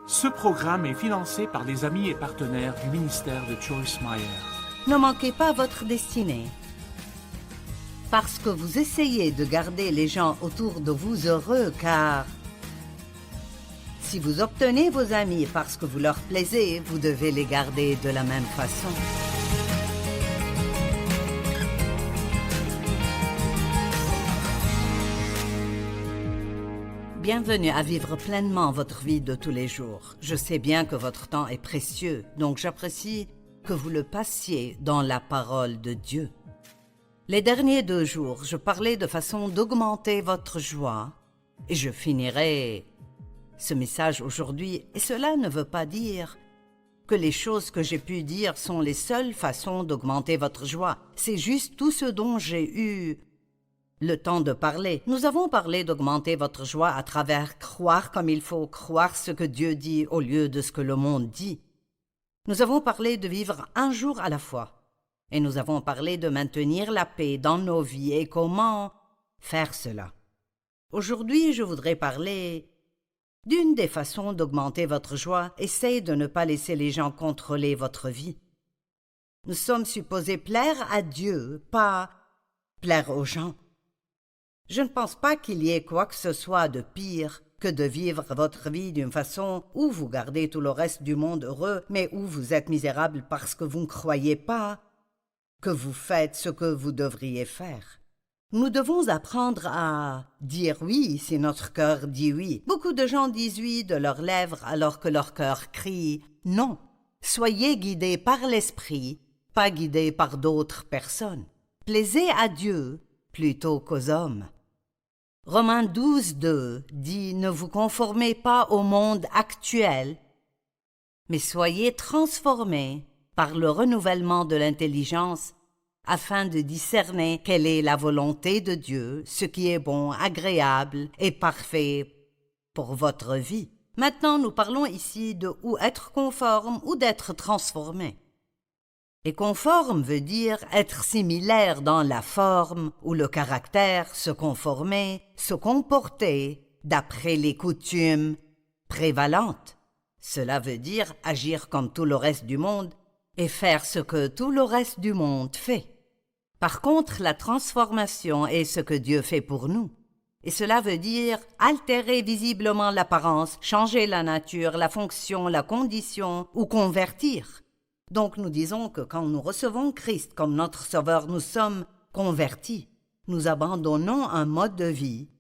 Ce programme est financé par les amis et partenaires du ministère de Joyce Meyer. Ne manquez pas votre destinée. Parce que vous essayez de garder les gens autour de vous heureux, car si vous obtenez vos amis parce que vous leur plaisez, vous devez les garder de la même façon. Bienvenue à vivre pleinement votre vie de tous les jours. Je sais bien que votre temps est précieux, donc j'apprécie que vous le passiez dans la parole de Dieu. Les derniers 2 jours, je parlais de façon d'augmenter votre joie et je finirai ce message aujourd'hui. Et cela ne veut pas dire que les choses que j'ai pu dire sont les seules façons d'augmenter votre joie. C'est juste tout ce dont j'ai eu le temps de parler. Nous avons parlé d'augmenter votre joie à travers croire comme il faut, croire ce que Dieu dit au lieu de ce que le monde dit. Nous avons parlé de vivre un jour à la fois. Et nous avons parlé de maintenir la paix dans nos vies et comment faire cela. Aujourd'hui, je voudrais parler d'une des façons d'augmenter votre joie. Essayez de ne pas laisser les gens contrôler votre vie. Nous sommes supposés plaire à Dieu, pas plaire aux gens. Je ne pense pas qu'il y ait quoi que ce soit de pire que de vivre votre vie d'une façon où vous gardez tout le reste du monde heureux, mais où vous êtes misérable parce que vous ne croyez pas que vous faites ce que vous devriez faire. Nous devons apprendre à dire oui si notre cœur dit oui. Beaucoup de gens disent oui de leurs lèvres alors que leur cœur crie non. Soyez guidés par l'esprit, pas guidés par d'autres personnes. Plaisez à Dieu plutôt qu'aux hommes. Romains 12:2 dit « Ne vous conformez pas au monde actuel, mais soyez transformés par le renouvellement de l'intelligence afin de discerner quelle est la volonté de Dieu, ce qui est bon, agréable et parfait pour votre vie. » Maintenant, nous parlons ici de ou être conforme ou d'être transformé. Et conforme veut dire être similaire dans la forme ou le caractère, se conformer, se comporter d'après les coutumes prévalentes. Cela veut dire agir comme tout le reste du monde et faire ce que tout le reste du monde fait. Par contre, la transformation est ce que Dieu fait pour nous. Et cela veut dire altérer visiblement l'apparence, changer la nature, la fonction, la condition ou convertir. Donc nous disons que quand nous recevons Christ comme notre Sauveur, nous sommes convertis. Nous abandonnons un mode de vie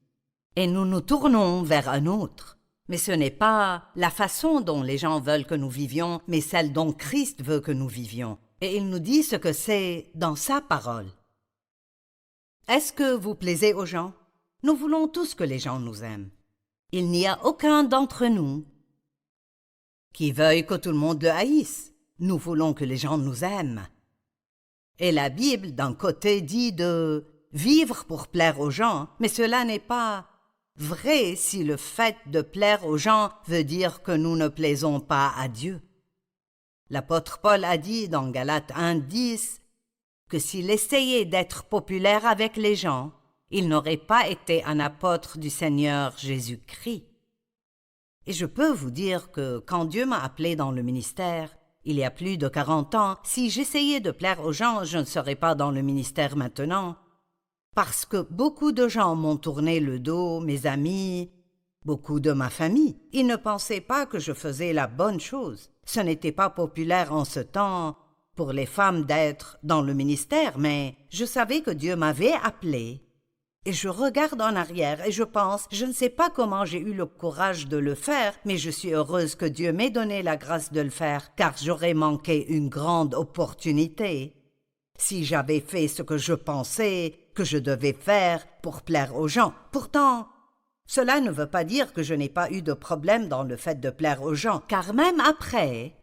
et nous nous tournons vers un autre. Mais ce n'est pas la façon dont les gens veulent que nous vivions, mais celle dont Christ veut que nous vivions. Et il nous dit ce que c'est dans sa parole. Est-ce que vous plaisez aux gens? Nous voulons tous que les gens nous aiment. Il n'y a aucun d'entre nous qui veuille que tout le monde le haïsse. Nous voulons que les gens nous aiment. Et la Bible, d'un côté, dit de vivre pour plaire aux gens, mais cela n'est pas vrai si le fait de plaire aux gens veut dire que nous ne plaisons pas à Dieu. L'apôtre Paul a dit dans Galates 1:10 que s'il essayait d'être populaire avec les gens, il n'aurait pas été un apôtre du Seigneur Jésus-Christ. Et je peux vous dire que quand Dieu m'a appelé dans le ministère, il y a plus de 40 ans, si j'essayais de plaire aux gens, je ne serais pas dans le ministère maintenant. Parce que beaucoup de gens m'ont tourné le dos, mes amis, beaucoup de ma famille. Ils ne pensaient pas que je faisais la bonne chose. Ce n'était pas populaire en ce temps pour les femmes d'être dans le ministère, mais je savais que Dieu m'avait appelé. Et je regarde en arrière et je pense, je ne sais pas comment j'ai eu le courage de le faire, mais je suis heureuse que Dieu m'ait donné la grâce de le faire, car j'aurais manqué une grande opportunité si j'avais fait ce que je pensais que je devais faire pour plaire aux gens. Pourtant, cela ne veut pas dire que je n'ai pas eu de problème dans le fait de plaire aux gens, car même après,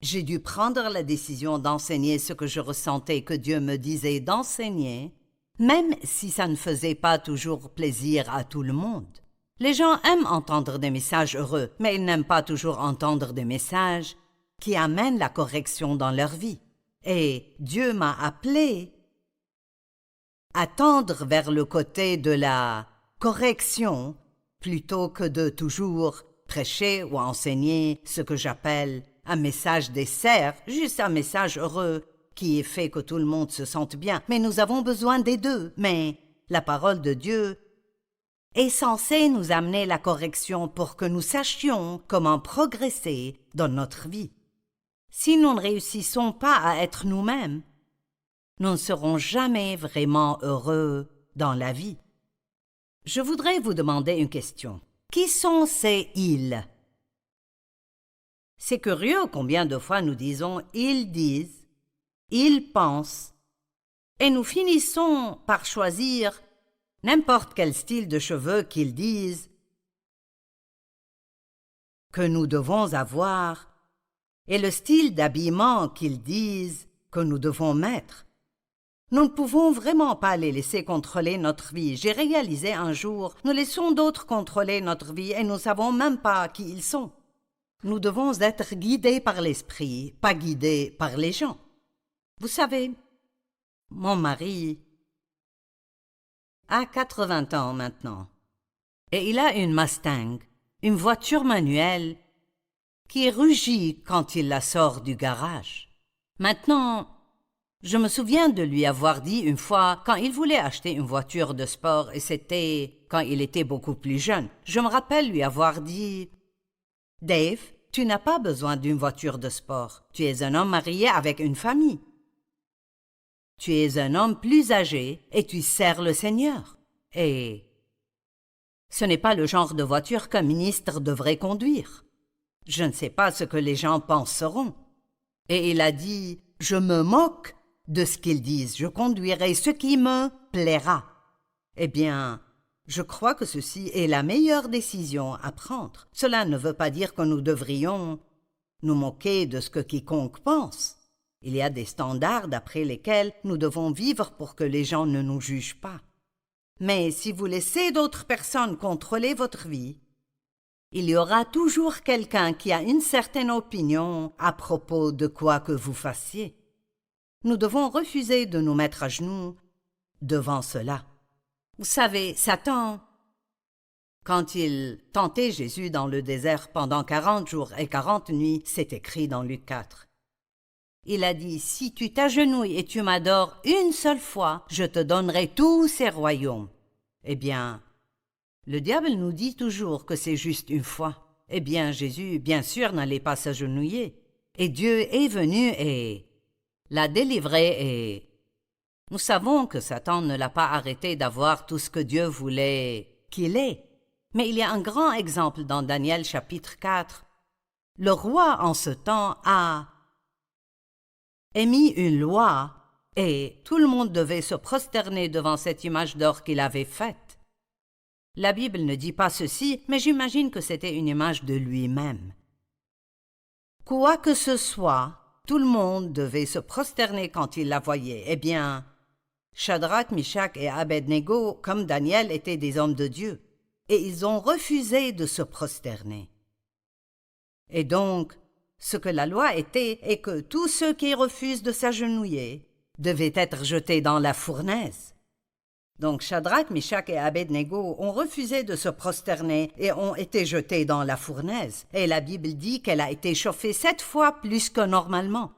j'ai dû prendre la décision d'enseigner ce que je ressentais que Dieu me disait d'enseigner, même si ça ne faisait pas toujours plaisir à tout le monde. Les gens aiment entendre des messages heureux, mais ils n'aiment pas toujours entendre des messages qui amènent la correction dans leur vie. Et Dieu m'a appelé à tendre vers le côté de la correction plutôt que de toujours prêcher ou enseigner ce que j'appelle un message dessert, juste un message heureux qui fait que tout le monde se sente bien. Mais nous avons besoin des deux. Mais la parole de Dieu est censée nous amener la correction pour que nous sachions comment progresser dans notre vie. Si nous ne réussissons pas à être nous-mêmes, nous ne serons jamais vraiment heureux dans la vie. Je voudrais vous demander une question. Qui sont ces « ils » ? C'est curieux combien de fois nous disons « ils disent »,« ils pensent », et nous finissons par choisir n'importe quel style de cheveux qu'ils disent que nous devons avoir et le style d'habillement qu'ils disent que nous devons mettre. Nous ne pouvons vraiment pas les laisser contrôler notre vie. J'ai réalisé un jour, nous laissons d'autres contrôler notre vie et nous ne savons même pas qui ils sont. Nous devons être guidés par l'esprit, pas guidés par les gens. Vous savez, mon mari a 80 ans maintenant et il a une Mustang, une voiture manuelle qui rugit quand il la sort du garage. Maintenant, je me souviens de lui avoir dit une fois, quand il voulait acheter une voiture de sport, et c'était quand il était beaucoup plus jeune, je me rappelle lui avoir dit « Dave, tu n'as pas besoin d'une voiture de sport. Tu es un homme marié avec une famille. Tu es un homme plus âgé et tu sers le Seigneur. Et ce n'est pas le genre de voiture qu'un ministre devrait conduire. Je ne sais pas ce que les gens penseront. » Et il a dit « Je me moque de ce qu'ils disent, je conduirai ce qui me plaira. » Eh bien, je crois que ceci est la meilleure décision à prendre. Cela ne veut pas dire que nous devrions nous moquer de ce que quiconque pense. Il y a des standards d'après lesquels nous devons vivre pour que les gens ne nous jugent pas. Mais si vous laissez d'autres personnes contrôler votre vie, il y aura toujours quelqu'un qui a une certaine opinion à propos de quoi que vous fassiez. Nous devons refuser de nous mettre à genoux devant cela. Vous savez, Satan, quand il tentait Jésus dans le désert pendant 40 jours et 40 nuits, c'est écrit dans Luc 4. Il a dit, « Si tu t'agenouilles et tu m'adores une seule fois, je te donnerai tous ces royaumes. » Eh bien, le diable nous dit toujours que c'est juste une fois. Eh bien, Jésus, bien sûr, n'allait pas s'agenouiller. Et Dieu est venu et l'a délivré et nous savons que Satan ne l'a pas arrêté d'avoir tout ce que Dieu voulait qu'il ait. Mais il y a un grand exemple dans Daniel chapitre 4. Le roi en ce temps a émis une loi et tout le monde devait se prosterner devant cette image d'or qu'il avait faite. La Bible ne dit pas ceci, mais j'imagine que c'était une image de lui-même. Quoi que ce soit, tout le monde devait se prosterner quand il la voyait. Eh bien, Shadrach, Mishak et Abednego, comme Daniel, étaient des hommes de Dieu, et ils ont refusé de se prosterner. Et donc, ce que la loi était est que tous ceux qui refusent de s'agenouiller devaient être jetés dans la fournaise. Donc Shadrach, Mishak et Abednego ont refusé de se prosterner et ont été jetés dans la fournaise. Et la Bible dit qu'elle a été chauffée 7 fois plus que normalement.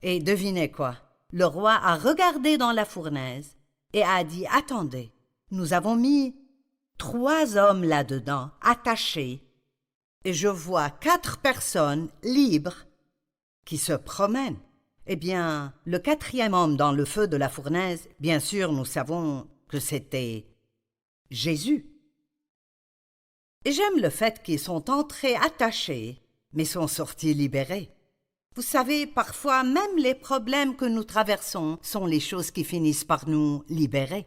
Et devinez quoi? Le roi a regardé dans la fournaise et a dit « Attendez, nous avons mis 3 hommes là-dedans, attachés, et je vois 4 personnes libres qui se promènent. » Eh bien, le 4e homme dans le feu de la fournaise, bien sûr, nous savons que c'était Jésus. Et j'aime le fait qu'ils sont entrés attachés, mais sont sortis libérés. Vous savez, parfois, même les problèmes que nous traversons sont les choses qui finissent par nous libérer.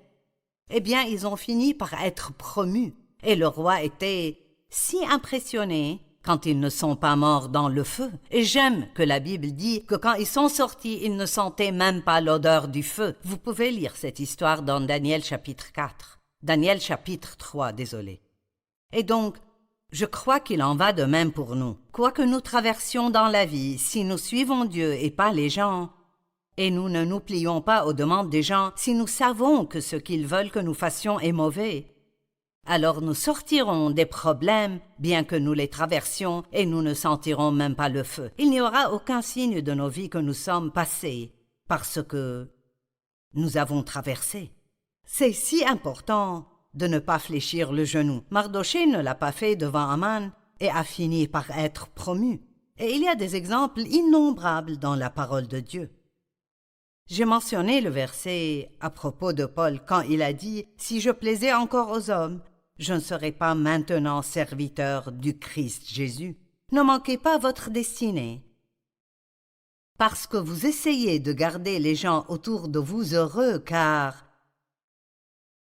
Eh bien, ils ont fini par être promus, et le roi était si impressionné quand ils ne sont pas morts dans le feu. Et j'aime que la Bible dit que quand ils sont sortis, ils ne sentaient même pas l'odeur du feu. Vous pouvez lire cette histoire dans Daniel chapitre 4. Daniel chapitre 3, désolé. Et donc, je crois qu'il en va de même pour nous. Quoi que nous traversions dans la vie, si nous suivons Dieu et pas les gens, et nous ne nous plions pas aux demandes des gens, si nous savons que ce qu'ils veulent que nous fassions est mauvais, Alors nous sortirons des problèmes, bien que nous les traversions, et nous ne sentirons même pas le feu. Il n'y aura aucun signe de nos vies que nous sommes passés, parce que nous avons traversé. C'est si important de ne pas fléchir le genou. Mardoché ne l'a pas fait devant Aman et a fini par être promu. Et il y a des exemples innombrables dans la parole de Dieu. J'ai mentionné le verset à propos de Paul quand il a dit « Si je plaisais encore aux hommes, je ne serais pas maintenant serviteur du Christ Jésus. » Ne manquez pas votre destinée. Parce que vous essayez de garder les gens autour de vous heureux, car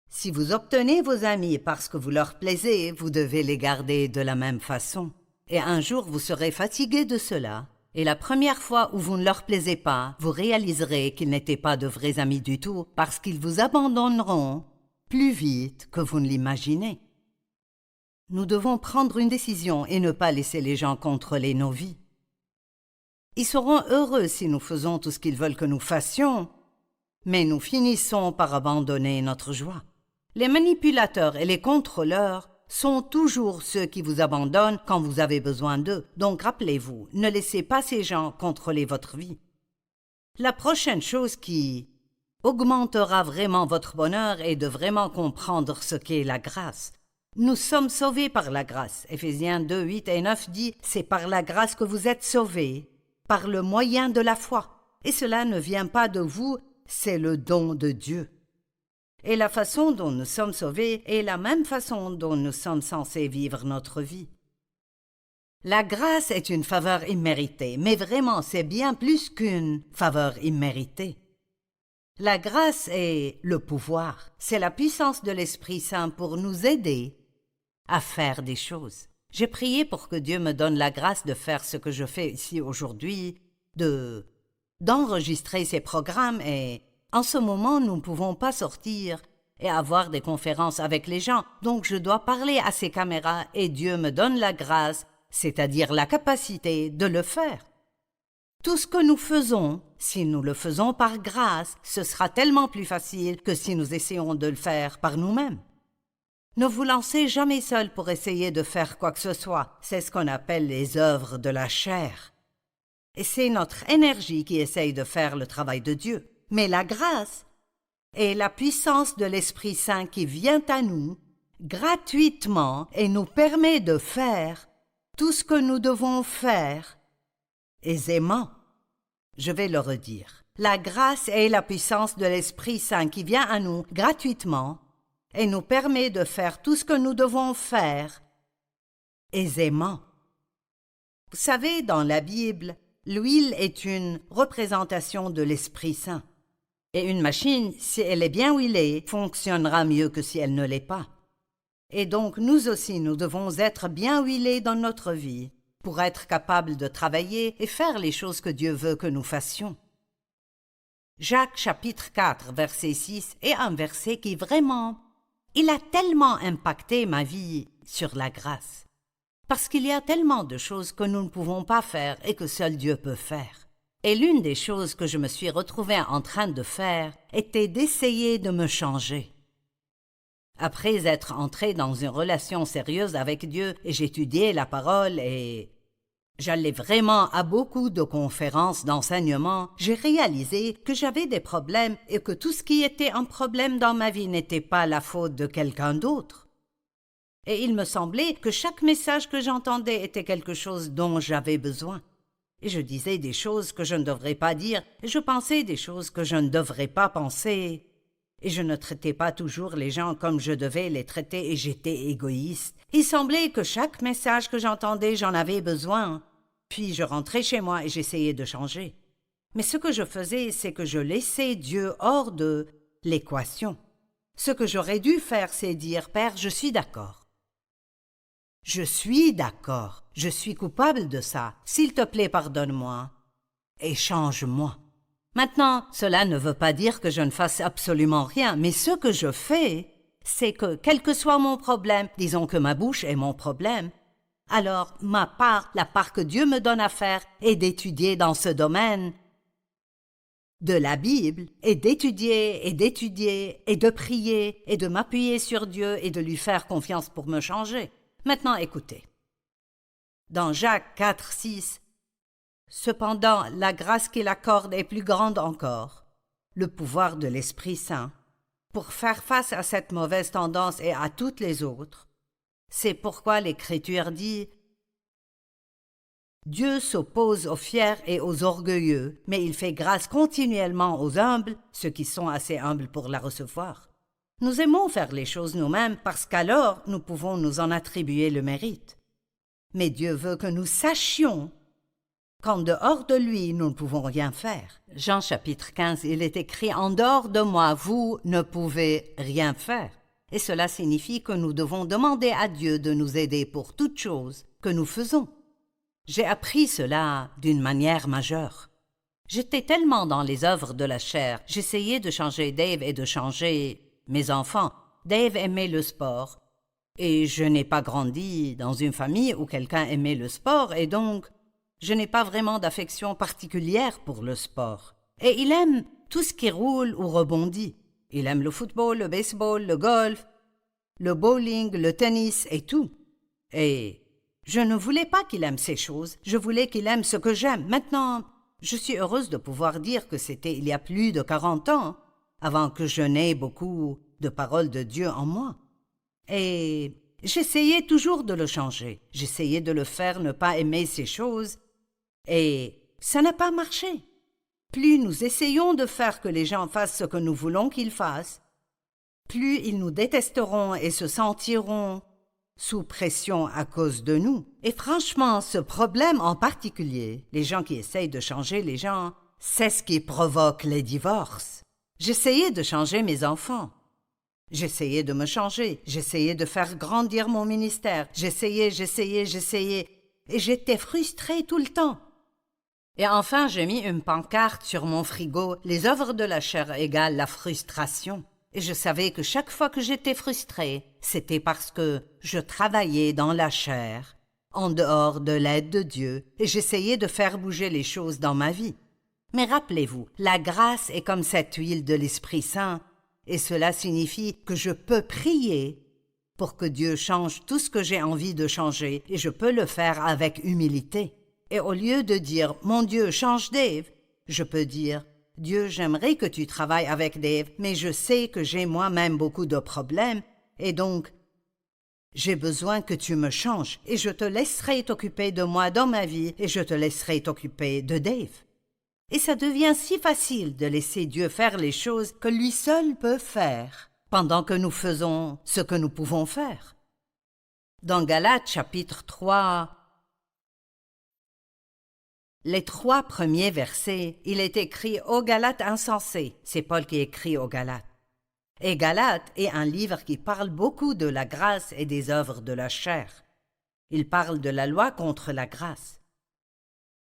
si vous obtenez vos amis parce que vous leur plaisez, vous devez les garder de la même façon. Et un jour, vous serez fatigué de cela. Et la première fois où vous ne leur plaisez pas, vous réaliserez qu'ils n'étaient pas de vrais amis du tout, parce qu'ils vous abandonneront plus vite que vous ne l'imaginez. Nous devons prendre une décision et ne pas laisser les gens contrôler nos vies. Ils seront heureux si nous faisons tout ce qu'ils veulent que nous fassions, mais nous finissons par abandonner notre joie. Les manipulateurs et les contrôleurs sont toujours ceux qui vous abandonnent quand vous avez besoin d'eux. Donc rappelez-vous, ne laissez pas ces gens contrôler votre vie. La prochaine chose qui augmentera vraiment votre bonheur est de vraiment comprendre ce qu'est la grâce. Nous sommes sauvés par la grâce. Éphésiens 2, 8 et 9 dit « C'est par la grâce que vous êtes sauvés, par le moyen de la foi. Et cela ne vient pas de vous, c'est le don de Dieu. » Et la façon dont nous sommes sauvés est la même façon dont nous sommes censés vivre notre vie. La grâce est une faveur imméritée, mais vraiment c'est bien plus qu'une faveur imméritée. La grâce est le pouvoir, c'est la puissance de l'Esprit Saint pour nous aider à faire des choses. J'ai prié pour que Dieu me donne la grâce de faire ce que je fais ici aujourd'hui, d'enregistrer ces programmes et en ce moment, nous ne pouvons pas sortir et avoir des conférences avec les gens, donc je dois parler à ces caméras et Dieu me donne la grâce, c'est-à-dire la capacité de le faire. Tout ce que nous faisons, si nous le faisons par grâce, ce sera tellement plus facile que si nous essayons de le faire par nous-mêmes. Ne vous lancez jamais seul pour essayer de faire quoi que ce soit, c'est ce qu'on appelle les œuvres de la chair. Et c'est notre énergie qui essaye de faire le travail de Dieu. Mais la grâce est la puissance de l'Esprit Saint qui vient à nous gratuitement et nous permet de faire tout ce que nous devons faire aisément. Je vais le redire. La grâce est la puissance de l'Esprit Saint qui vient à nous gratuitement et nous permet de faire tout ce que nous devons faire aisément. Vous savez, dans la Bible, l'huile est une représentation de l'Esprit Saint. Et une machine, si elle est bien huilée, fonctionnera mieux que si elle ne l'est pas. Et donc nous aussi, nous devons être bien huilés dans notre vie pour être capables de travailler et faire les choses que Dieu veut que nous fassions. Jacques chapitre 4, verset 6 est un verset qui vraiment, il a tellement impacté ma vie sur la grâce. Parce qu'il y a tellement de choses que nous ne pouvons pas faire et que seul Dieu peut faire. Et l'une des choses que je me suis retrouvée en train de faire était d'essayer de me changer. Après être entrée dans une relation sérieuse avec Dieu et j'étudiais la parole et j'allais vraiment à beaucoup de conférences d'enseignement, j'ai réalisé que j'avais des problèmes et que tout ce qui était un problème dans ma vie n'était pas la faute de quelqu'un d'autre. Et il me semblait que chaque message que j'entendais était quelque chose dont j'avais besoin. Et je disais des choses que je ne devrais pas dire, et je pensais des choses que je ne devrais pas penser. Et je ne traitais pas toujours les gens comme je devais les traiter, et j'étais égoïste. Il semblait que chaque message que j'entendais, j'en avais besoin. Puis je rentrais chez moi et j'essayais de changer. Mais ce que je faisais, c'est que je laissais Dieu hors de l'équation. Ce que j'aurais dû faire, c'est dire « Père, je suis d'accord. Je suis d'accord. Je suis coupable de ça. S'il te plaît, pardonne-moi et change-moi. » Maintenant, cela ne veut pas dire que je ne fasse absolument rien, mais ce que je fais, c'est que, quel que soit mon problème, disons que ma bouche est mon problème, alors ma part, la part que Dieu me donne à faire, est d'étudier dans ce domaine de la Bible et d'étudier et de prier et de m'appuyer sur Dieu et de lui faire confiance pour me changer. Maintenant, écoutez. Dans Jacques 4, 6, « Cependant, la grâce qu'il accorde est plus grande encore, le pouvoir de l'Esprit Saint, pour faire face à cette mauvaise tendance et à toutes les autres. C'est pourquoi l'Écriture dit « Dieu s'oppose aux fiers et aux orgueilleux, mais il fait grâce continuellement aux humbles, ceux qui sont assez humbles pour la recevoir. » Nous aimons faire les choses nous-mêmes parce qu'alors nous pouvons nous en attribuer le mérite. Mais Dieu veut que nous sachions qu'en dehors de lui, nous ne pouvons rien faire. Jean chapitre 15, il est écrit « En dehors de moi, vous ne pouvez rien faire ». Et cela signifie que nous devons demander à Dieu de nous aider pour toute chose que nous faisons. J'ai appris cela d'une manière majeure. J'étais tellement dans les œuvres de la chair, j'essayais de changer Dave et de changer mes enfants. Dave aimait le sport, et je n'ai pas grandi dans une famille où quelqu'un aimait le sport, et donc je n'ai pas vraiment d'affection particulière pour le sport. Et il aime tout ce qui roule ou rebondit. Il aime le football, le baseball, le golf, le bowling, le tennis et tout. Et je ne voulais pas qu'il aime ces choses, je voulais qu'il aime ce que j'aime. Maintenant, je suis heureuse de pouvoir dire que c'était il y a plus de 40 ans, avant que je n'aie beaucoup de paroles de Dieu en moi. Et j'essayais toujours de le changer, j'essayais de le faire ne pas aimer ces choses, et ça n'a pas marché. Plus nous essayons de faire que les gens fassent ce que nous voulons qu'ils fassent, plus ils nous détesteront et se sentiront sous pression à cause de nous. Et franchement, ce problème en particulier, les gens qui essayent de changer les gens, c'est ce qui provoque les divorces. J'essayais de changer mes enfants. J'essayais de me changer. J'essayais de faire grandir mon ministère. J'essayais. Et j'étais frustrée tout le temps. Et enfin, j'ai mis une pancarte sur mon frigo. Les œuvres de la chair égale la frustration. Et je savais que chaque fois que j'étais frustrée, c'était parce que je travaillais dans la chair, en dehors de l'aide de Dieu, et j'essayais de faire bouger les choses dans ma vie. Mais rappelez-vous, la grâce est comme cette huile de l'Esprit Saint, et cela signifie que je peux prier pour que Dieu change tout ce que j'ai envie de changer, et je peux le faire avec humilité. Et au lieu de dire « Mon Dieu, change Dave », je peux dire « Dieu, j'aimerais que tu travailles avec Dave, mais je sais que j'ai moi-même beaucoup de problèmes, et donc j'ai besoin que tu me changes, et je te laisserai t'occuper de moi dans ma vie, et je te laisserai t'occuper de Dave. » Et ça devient si facile de laisser Dieu faire les choses que lui seul peut faire, pendant que nous faisons ce que nous pouvons faire. Dans Galates chapitre 3, les 3 premiers versets, il est écrit « Ô Galates insensés », c'est Paul qui écrit aux Galates. Et Galates est un livre qui parle beaucoup de la grâce et des œuvres de la chair. Il parle de la loi contre la grâce.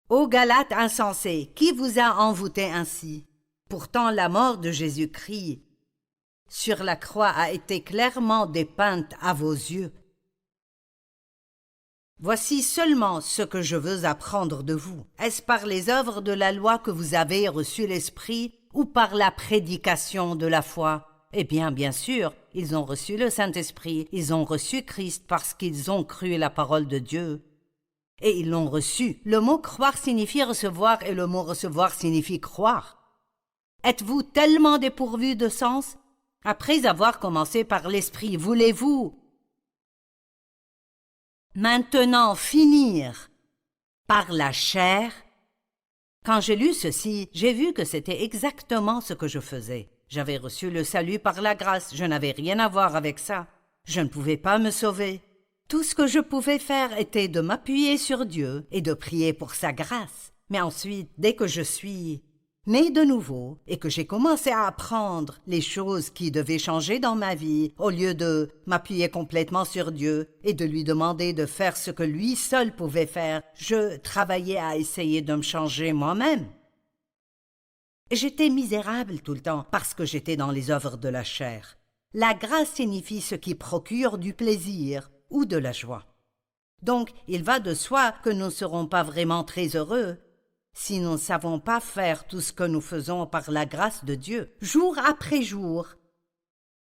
Ô Galates insensés, qui vous a envoûté ainsi? Pourtant la mort de Jésus-Christ sur la croix a été clairement dépeinte à vos yeux. Voici seulement ce que je veux apprendre de vous. Est-ce par les œuvres de la loi que vous avez reçu l'Esprit ou par la prédication de la foi? Eh bien, bien sûr, ils ont reçu le Saint-Esprit, ils ont reçu Christ parce qu'ils ont cru la parole de Dieu. Et ils l'ont reçu. Le mot croire signifie recevoir et le mot recevoir signifie croire. Êtes-vous tellement dépourvu de sens? Après avoir commencé par l'Esprit, voulez-vous maintenant finir par la chair? Quand j'ai lu ceci, j'ai vu que c'était exactement ce que je faisais. J'avais reçu le salut par la grâce, je n'avais rien à voir avec ça. Je ne pouvais pas me sauver. Tout ce que je pouvais faire était de m'appuyer sur Dieu et de prier pour sa grâce. Mais ensuite, dès que je suis née de nouveau et que j'ai commencé à apprendre les choses qui devaient changer dans ma vie, au lieu de m'appuyer complètement sur Dieu et de lui demander de faire ce que lui seul pouvait faire, je travaillais à essayer de me changer moi-même. J'étais misérable tout le temps parce que j'étais dans les œuvres de la chair. La grâce signifie ce qui procure du plaisir ou de la joie. Donc, il va de soi que nous ne serons pas vraiment très heureux Si nous ne savons pas faire tout ce que nous faisons par la grâce de Dieu, jour après jour,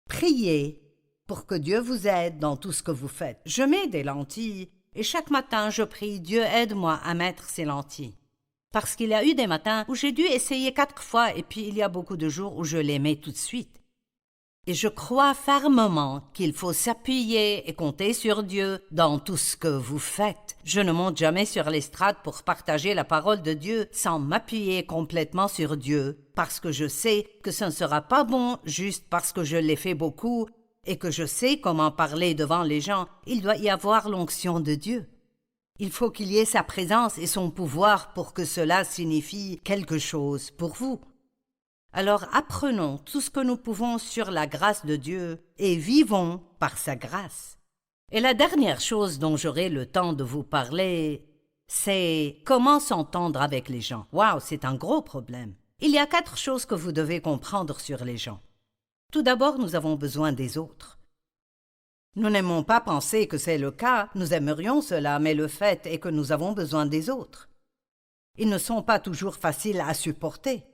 priez pour que Dieu vous aide dans tout ce que vous faites. Je mets des lentilles et chaque matin je prie, Dieu aide-moi à mettre ces lentilles. Parce qu'il y a eu des matins où j'ai dû essayer 4 fois et puis il y a beaucoup de jours où je les mets tout de suite. Et je crois fermement qu'il faut s'appuyer et compter sur Dieu dans tout ce que vous faites. Je ne monte jamais sur l'estrade pour partager la parole de Dieu sans m'appuyer complètement sur Dieu, parce que je sais que ce ne sera pas bon juste parce que je l'ai fait beaucoup et que je sais comment parler devant les gens. Il doit y avoir l'onction de Dieu. Il faut qu'il y ait sa présence et son pouvoir pour que cela signifie quelque chose pour vous. Alors apprenons tout ce que nous pouvons sur la grâce de Dieu et vivons par sa grâce. Et la dernière chose dont j'aurai le temps de vous parler, c'est comment s'entendre avec les gens. Waouh, c'est un gros problème. Il y a 4 choses que vous devez comprendre sur les gens. Tout d'abord, nous avons besoin des autres. Nous n'aimons pas penser que c'est le cas, nous aimerions cela, mais le fait est que nous avons besoin des autres. Ils ne sont pas toujours faciles à supporter.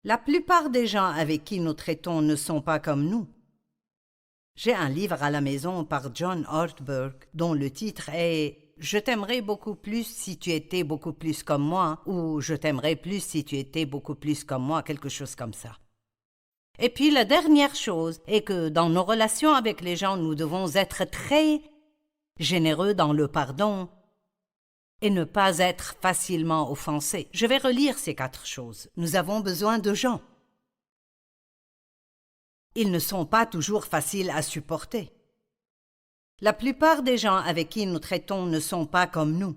La plupart des gens avec qui nous traitons ne sont pas comme nous. J'ai un livre à la maison par John Ortberg dont le titre est « Je t'aimerais beaucoup plus si tu étais beaucoup plus comme moi » ou « Je t'aimerais plus si tu étais beaucoup plus comme moi », quelque chose comme ça. Et puis la dernière chose est que dans nos relations avec les gens, nous devons être très généreux dans le pardon et ne pas être facilement offensés. Je vais relire ces 4 choses. Nous avons besoin de gens. Ils ne sont pas toujours faciles à supporter. La plupart des gens avec qui nous traitons ne sont pas comme nous.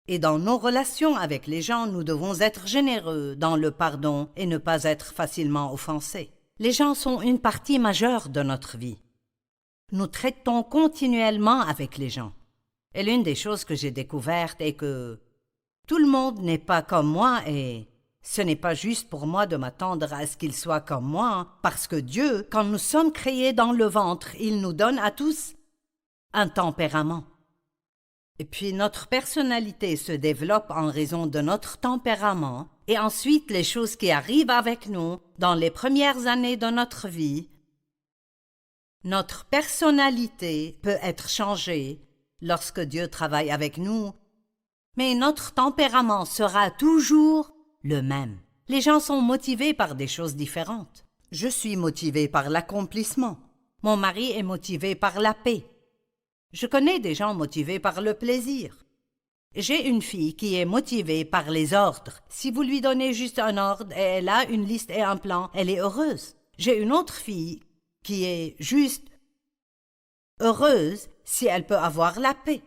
Et dans nos relations avec les gens, nous devons être généreux dans le pardon et ne pas être facilement offensés. Les gens sont une partie majeure de notre vie. Nous traitons continuellement avec les gens. Et l'une des choses que j'ai découvertes est que tout le monde n'est pas comme moi et ce n'est pas juste pour moi de m'attendre à ce qu'il soit comme moi, parce que Dieu, quand nous sommes créés dans le ventre, il nous donne à tous un tempérament. Et puis notre personnalité se développe en raison de notre tempérament, et ensuite les choses qui arrivent avec nous dans les premières années de notre vie, notre personnalité peut être changée lorsque Dieu travaille avec nous, mais notre tempérament sera toujours le même. Les gens sont motivés par des choses différentes. Je suis motivé par l'accomplissement. Mon mari est motivé par la paix. Je connais des gens motivés par le plaisir. J'ai une fille qui est motivée par les ordres. Si vous lui donnez juste un ordre et elle a une liste et un plan, elle est heureuse. J'ai une autre fille qui est juste heureuse si elle peut avoir la paix.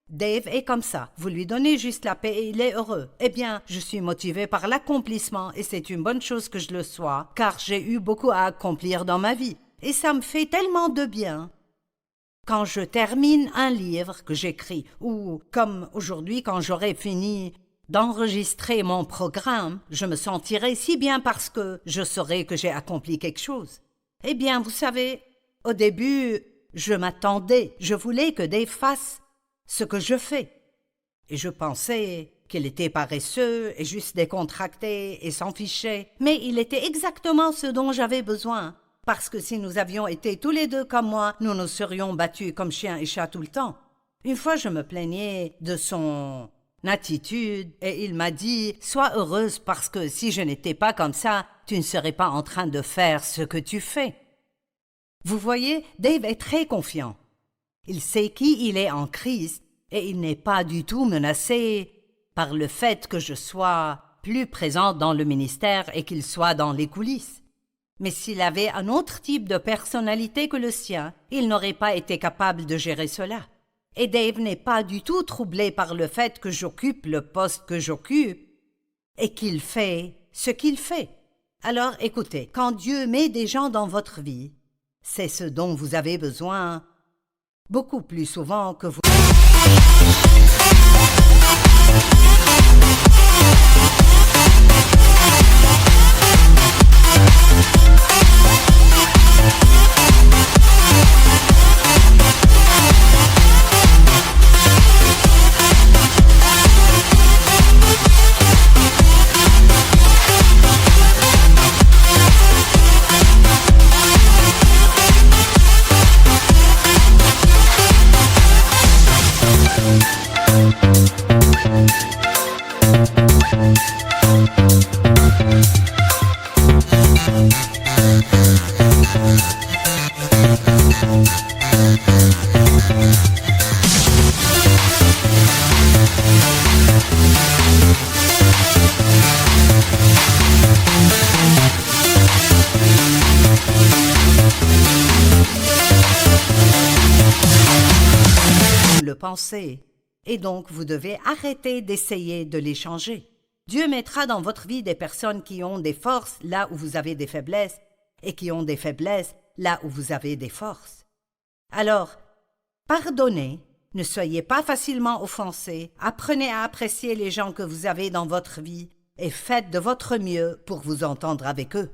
Dave est comme ça. Vous lui donnez juste la paix et il est heureux. Eh bien, je suis motivée par l'accomplissement et c'est une bonne chose que je le sois, car j'ai eu beaucoup à accomplir dans ma vie. Et ça me fait tellement de bien. Quand je termine un livre que j'écris, ou comme aujourd'hui quand j'aurai fini d'enregistrer mon programme, je me sentirai si bien parce que je saurai que j'ai accompli quelque chose. Eh bien, vous savez, au début, je m'attendais, je voulais que Dave fasse ce que je fais. Et je pensais qu'il était paresseux et juste décontracté et s'en fichait. Mais il était exactement ce dont j'avais besoin. Parce que si nous avions été tous les deux comme moi, nous nous serions battus comme chien et chat tout le temps. Une fois, je me plaignais de son attitude et il m'a dit « Sois heureuse parce que si je n'étais pas comme ça, tu ne serais pas en train de faire ce que tu fais. » Vous voyez, Dave est très confiant. Il sait qui il est en Christ et il n'est pas du tout menacé par le fait que je sois plus présente dans le ministère et qu'il soit dans les coulisses. Mais s'il avait un autre type de personnalité que le sien, il n'aurait pas été capable de gérer cela. Et Dave n'est pas du tout troublé par le fait que j'occupe le poste que j'occupe et qu'il fait ce qu'il fait. Alors écoutez, quand Dieu met des gens dans votre vie, c'est ce dont vous avez besoin beaucoup plus souvent que vous... Vous le pensez, et donc vous devez arrêter d'essayer de les changer. Dieu mettra dans votre vie des personnes qui ont des forces là où vous avez des faiblesses et qui ont des faiblesses là où vous avez des forces. Alors, pardonnez, ne soyez pas facilement offensés, apprenez à apprécier les gens que vous avez dans votre vie et faites de votre mieux pour vous entendre avec eux.